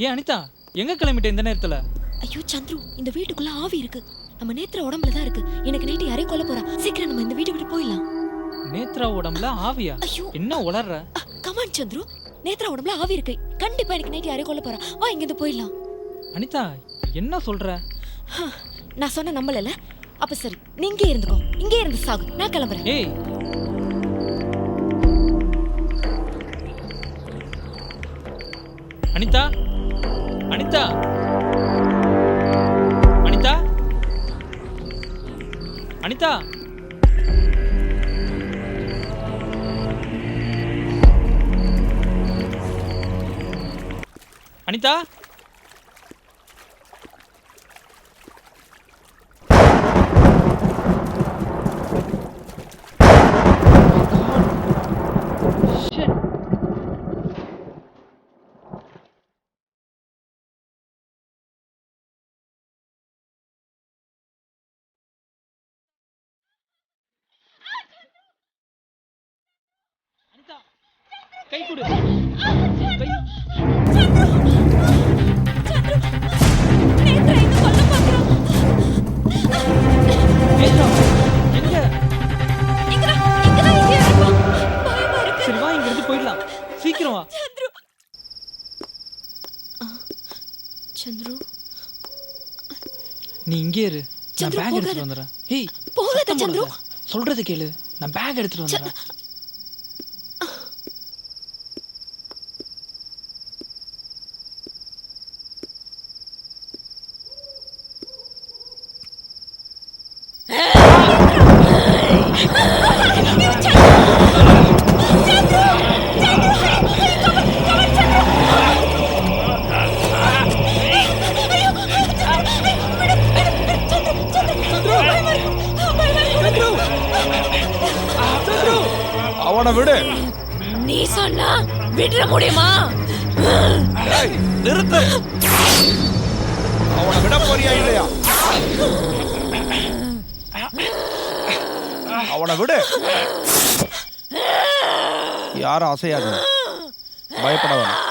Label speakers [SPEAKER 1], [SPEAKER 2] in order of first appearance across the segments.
[SPEAKER 1] ஏன் அனிதா எங்க கிளம்பிட்ட இந்த நேரத்துல?
[SPEAKER 2] ஐயோ சந்துரு, இந்த வீட்டுக்குள்ள ஆவி இருக்கு. நம்ம நேத்ரா உடம்புல தான் இருக்கு. எனக்கு நைட்டு யாரையும் கொல்ல போறா. சீக்கிரம் நம்ம இந்த வீட்டை விட்டு போயிடலாம்.
[SPEAKER 1] நேத்ரா உடம்புல ஆவியா?
[SPEAKER 2] ஐயோ
[SPEAKER 1] என்ன உளறற?
[SPEAKER 2] கமான் சந்துரு, நேத்ரா உடம்புல ஆவி இருக்கு. கண்டிப்பா எனக்கு நைட்டு யாரையும் கொல்ல போறா. வா இங்க இருந்து போயிடலாம்.
[SPEAKER 1] அனிதா என்ன சொல்ற?
[SPEAKER 2] நான் சொன்ன நம்பலல. அப்ப சரி, நீ இங்கே இருந்துக்கோ. இங்கே இருந்து சாகு. நான் கிளம்புறேன்.
[SPEAKER 1] ஏய் அனிதா, அனிதா, அனிதா, அனிதா, அனிதா, கை கொடு. கை. நேத்ரா, எங்க? சரி வா இங்க இருந்து போயிடலாம். சீக்கிரம் வா.
[SPEAKER 2] சந்துரு,
[SPEAKER 1] நீ இங்கே இரு. நான்
[SPEAKER 2] சந்துரு,
[SPEAKER 1] பேக்
[SPEAKER 2] போகாத.
[SPEAKER 1] எடுத்துட்டு வந்துறேன். ஏய்
[SPEAKER 2] போகாத
[SPEAKER 1] சத்தம்
[SPEAKER 2] சந்துரு.
[SPEAKER 1] போடாத. சொல்றது கேளு. நான் பேக் எடுத்துட்டு வந்துறேன்.
[SPEAKER 3] அவனை விடு.
[SPEAKER 2] நீ சொன்னா விட முடியுமா?
[SPEAKER 3] ஏய், நிறுத்து. அவனை விட போறியா இல்லையா? அவனை விடு. யாரும் அசையாது. பயப்பட வேணாம்.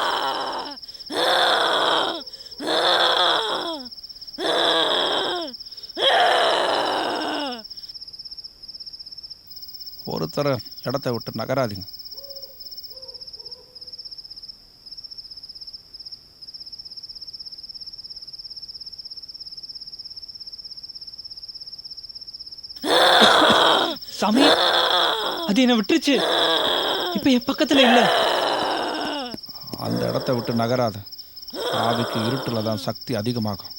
[SPEAKER 3] ஒருத்தர இடத்தை விட்டு நகராதீங்க.
[SPEAKER 1] சாமி, அது என்ன விட்டுருச்சு. இப்ப என் பக்கத்துல இல்ல.
[SPEAKER 3] அந்த இடத்தை விட்டு நகராத. ஆவிக்கு இருட்டுல தான் சக்தி அதிகமாகும்.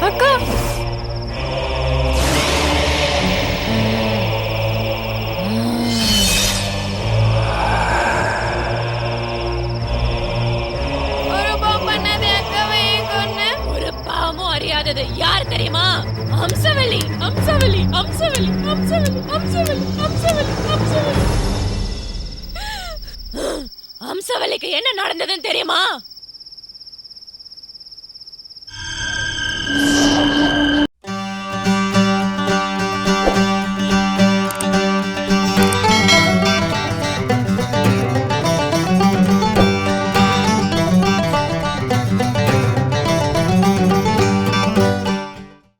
[SPEAKER 2] அக்கா, ஒரு பாவமும் அறியாதது யார் தெரியுமா? அம்சவல்லி, அம்சவல்லி, அம்சவல்லி, அம்சவல்லி, அம்சவல்லி, அம்சவல்லி, அம்சவல்லி. அம்சவல்லிக்கு என்ன நடந்ததுன்னு தெரியுமா?